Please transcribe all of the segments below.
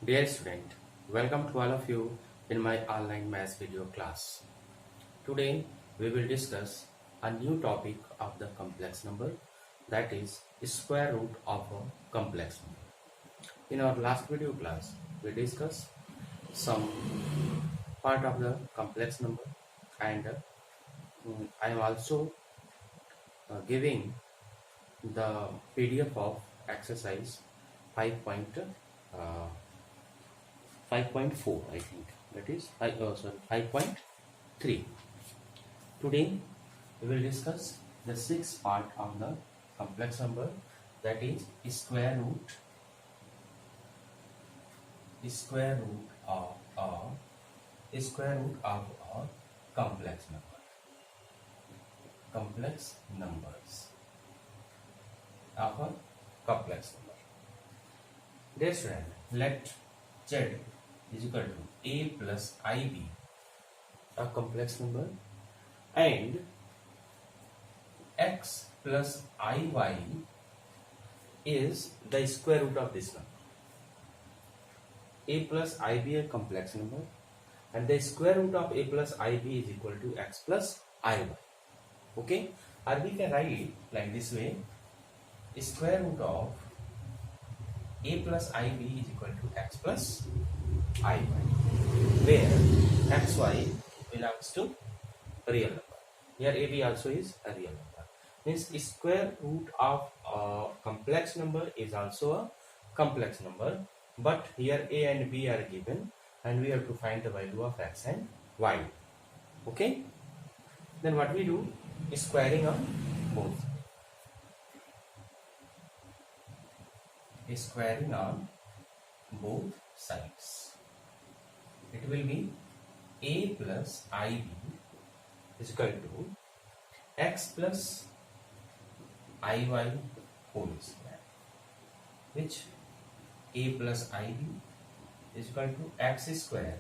Dear student, welcome to all of you in my online maths video class. Today we will discuss a new topic of the complex number, that is square root of a complex number. In our last video class we discussed some part of the complex number, and I am also giving the PDF of exercise 5.4, I think, that is 5.3. Today we will discuss the sixth part of the complex number, that is square root of a complex number. Complex numbers of a complex number. Dear student, let Z is equal to a plus ib, a complex number, and x plus iy is the square root of this number. A plus ib a complex number, and the square root of a plus ib is equal to x plus iy. Okay, or we can write it like this way: square root of a plus ib is equal to x plus iy, where xy belongs to real number. Here ab also is a real number. Means square root of a complex number is also a complex number, but here a and b are given and we have to find the value of x and y. Okay, then what we do is squaring on both. Squaring on both sides. It will be a plus ib is equal to x plus iy whole square, which a plus ib is equal to x square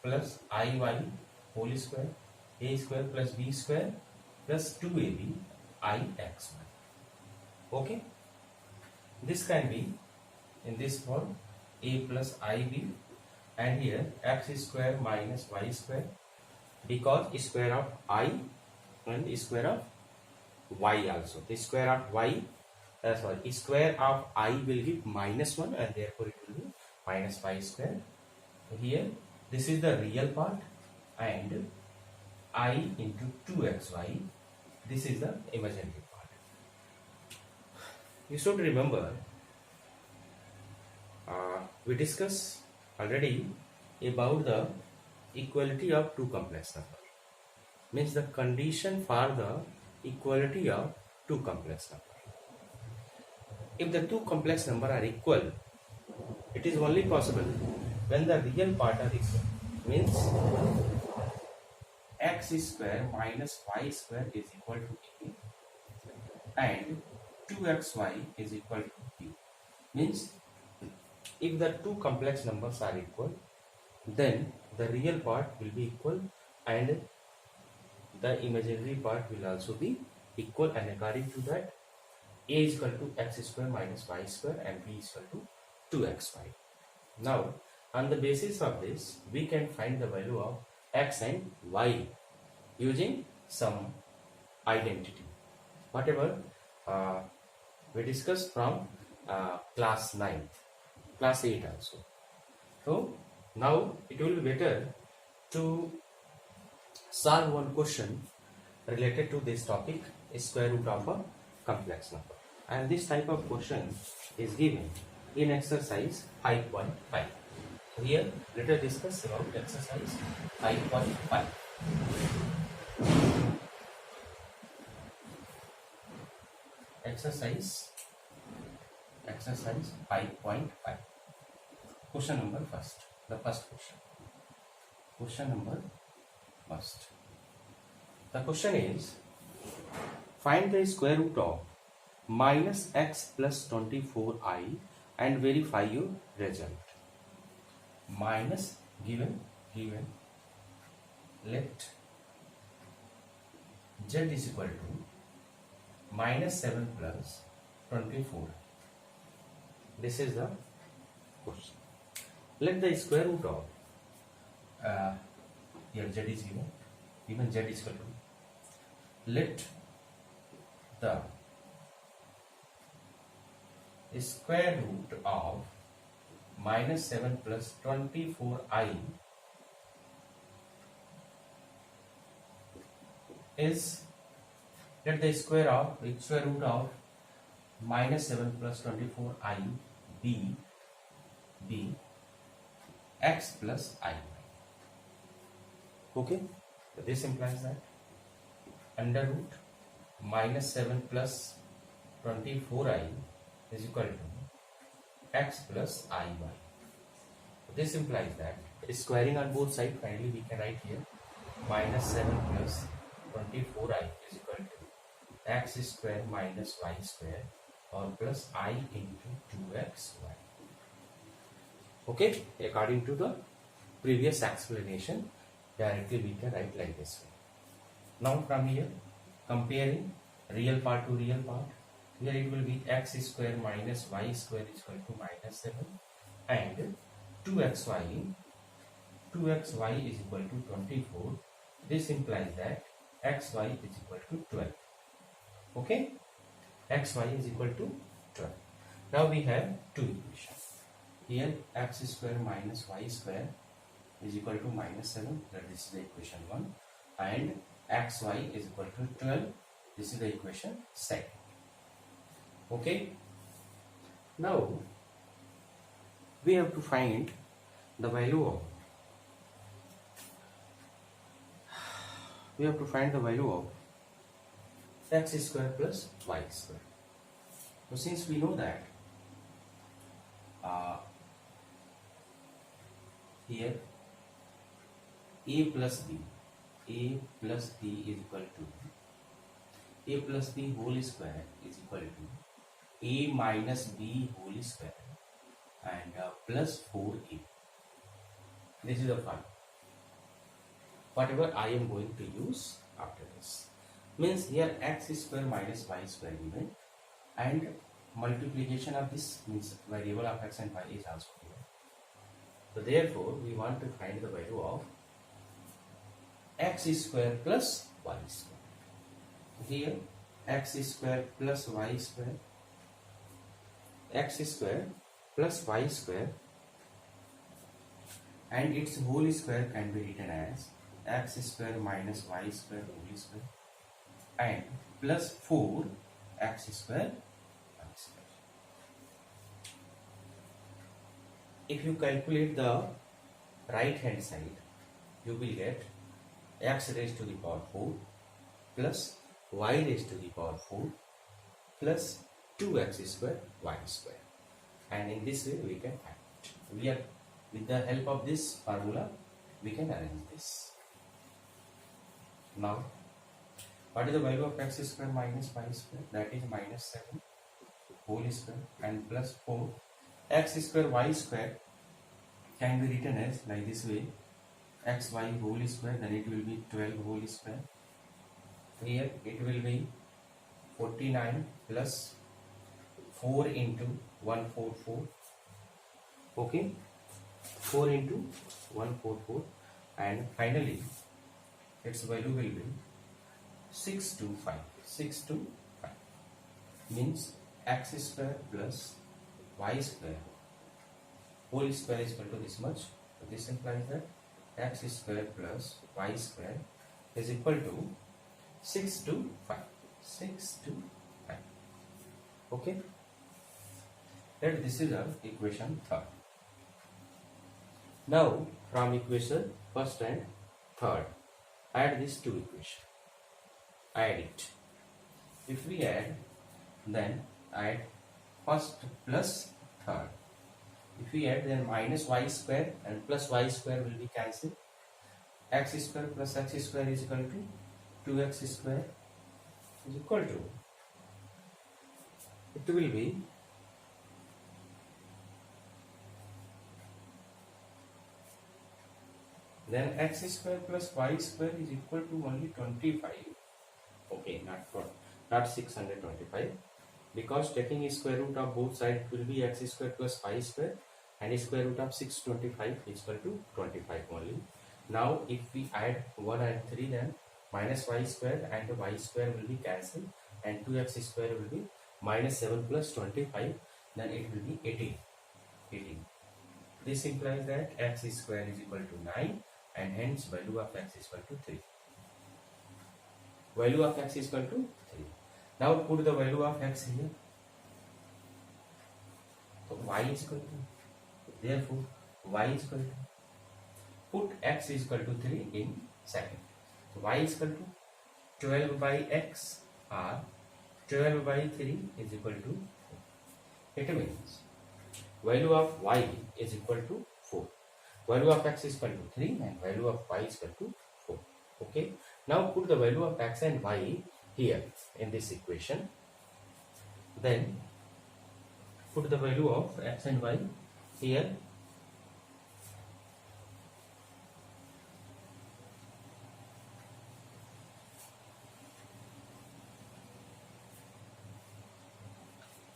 plus iy whole square, a square plus b square plus 2ab ix. Okay, this can be in this form: a plus ib, and here x square minus y square, because square of I and square of y also. The square of y, square of I will give -1, and therefore it will be minus y square. Here this is the real part, and I into 2xy, this is the imaginary part. You should remember, we discussed already about the equality of two complex numbers. Means the condition for the equality of two complex numbers. If the two complex numbers are equal, it is only possible when the real part are equal. Means x square minus y square is equal to a, and 2xy is equal to b. Means if the two complex numbers are equal, then the real part will be equal and the imaginary part will also be equal, and according to that, a is equal to x square minus y square and b is equal to 2xy. Now, on the basis of this, we can find the value of x and y using some identity, whatever we discussed from class 9th, class 8 also. So now it will be better to solve one question related to this topic, square root of a complex number, and this type of question is given in exercise 5.5. So here let us discuss about exercise 5.5. Exercise 5.5. Question number first. The first question. Question number first. The question is: find the square root of minus x plus 24i and verify your result. Minus given. Let z is equal to minus 7 plus 24. This is the question. Let the square root of here z is given z is equal to, let the square root of minus 7 plus 24i is, let the square root of minus 7 plus 24i be x plus I. Okay, so this implies that under root minus 7 plus 24i is equal to x plus iy. This implies that squaring on both sides, finally we can write here minus 7 plus 24i is equal to x square minus y square or plus I into 2xy. Okay, according to the previous explanation, directly we can write like this way. Now from here, comparing real part to real part, here it will be x square minus y square is equal to minus 7 and 2xy is equal to 24. This implies that xy is equal to 12. Okay, xy is equal to 12. Now we have two equations. Here x square minus y square is equal to minus 7, that is the equation 1, and xy is equal to 12, this is the equation 2. Okay, now we have to find the value of x square plus y square. So since we know that here a plus b is equal to a plus b whole square is equal to a minus b whole square and plus 4a. This is the formula. Whatever I am going to use after this means here x square minus y square given and multiplication of this means variable of x and y is also given. So therefore we want to find the value of x square plus y square. Here x square plus y square, x square plus y square and its whole square can be written as x square minus y square whole square and plus 4 x square y square. If you calculate the right hand side, you will get x raised to the power 4 plus y raised to the power 4 plus 2x square y square, and in this way we can find it. With the help of this formula we can arrange this. Now what is the value of x square minus y square? That is minus 7 whole square and plus 4 x square y square can be written as like this way, xy whole square, then it will be 12 whole square. Here it will be 49 plus 4 into 144. Okay, 4 into 144, and finally its value will be 625. 625 means x square plus y square whole square is equal to this much. So this implies that x square plus y square is equal to 625. 625. Okay, that this is our equation 3rd. Now from equation 1st and 3rd, add these two equations. Add it. If we add, then add 1st plus 3rd. If we add, then minus y square and plus y square will be cancelled. X square plus x square is equal to 2x square is equal to, it will be then x square plus y square is equal to only 25. Okay, not 625, because taking square root of both sides it will be x square plus y square and square root of 625 is equal to 25 only. Now if we add 1 and 3, then minus y square and y square will be cancelled, and 2x square will be minus 7 plus 25, then it will be 18. This implies that x square is equal to 9, and hence value of x is equal to 3. Value of x is equal to 3. Now put the value of x here. So y is equal to, therefore y is equal to, put x is equal to 3 in second. So y is equal to 12 by x or 12 by 3 is equal to 4. It means value of y is equal to 4. Value of x is equal to 3 and value of y is equal to 4. Okay. Now put the value of x and y here in this equation. Then put the value of x and y here.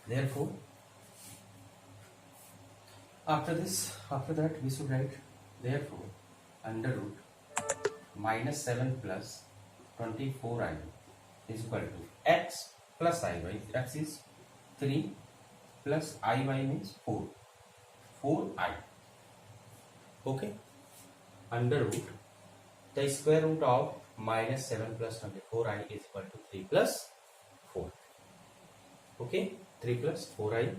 Therefore, after that we should write, therefore under root minus 7 plus 24i is equal to x plus iy. X is 3 plus iy means 4i. Okay. Under root the square root of minus 7 plus 24i is equal to 3 plus 4. Okay, 3 plus 4i,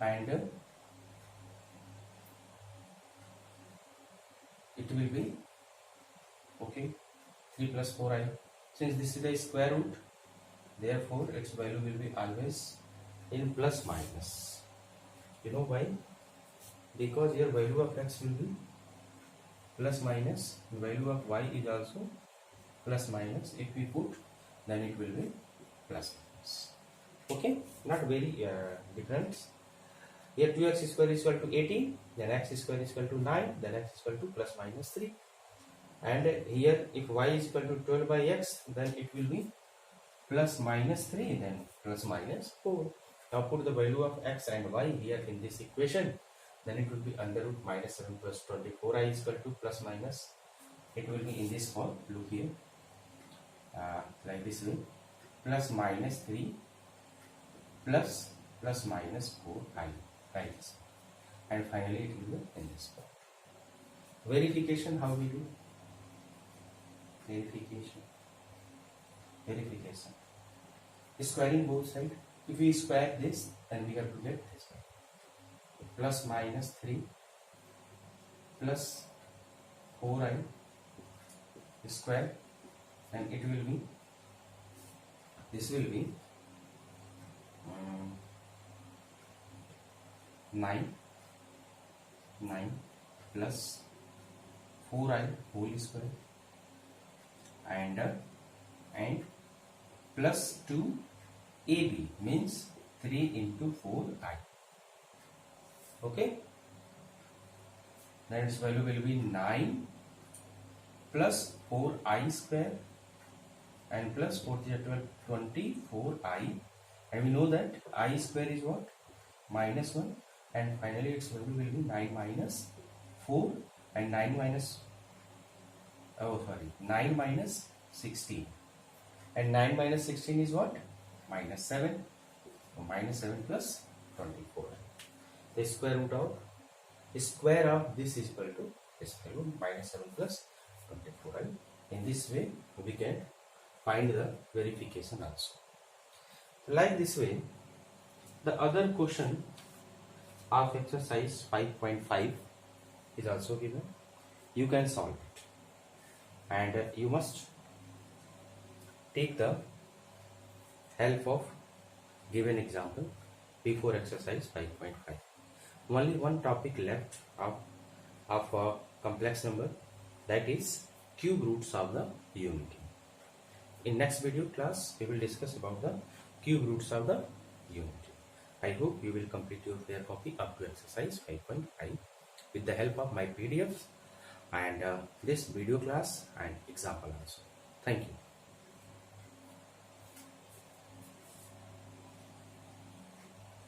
and it will be, okay, 3 plus 4i. Since this is the square root, therefore its value will be always in plus minus. You know why? Because your value of x will be plus minus, value of y is also plus minus. If we put, then it will be plus minus. Okay, not very different. Here 2x square is equal to 18, then x square is equal to 9, then x is equal to plus minus 3. And here if y is equal to 12 by x, then it will be plus minus 3, then plus minus 4. Now put the value of x and y here in this equation, then it will be under root minus 7 plus 24i is equal to plus minus. It will be in this form. Look here, like this way, plus minus 3 plus minus 4i, like this, and finally it will be in this form. Verification, how we do? Verification. Squaring both sides. If we square this, then we have to get this one. Plus minus 3 plus 4i square, and it will be, this will be 9 plus 4i whole square, and plus 2ab means 3 into 4i. Okay, then its value will be 9 plus 4i square and plus 4 is 12, 24i, and we know that I square is what? Minus 1, and finally its value will be 9 minus 4, and 9 minus 16, and 9 minus 16 is what? Minus 7. So minus 7 plus 24. The square root of this is equal to minus 7 plus 24. In this way we can find the verification also. Like this way, the other question of exercise 5.5 is also given. You can solve it, and you must take the help of given example before exercise 5.5. Only one topic left of a complex number, that is cube roots of the unity. In next video class, we will discuss about the cube roots of the unity. I hope you will complete your fair copy up to exercise 5.5 with the help of my PDFs and this video class and example also. Thank you.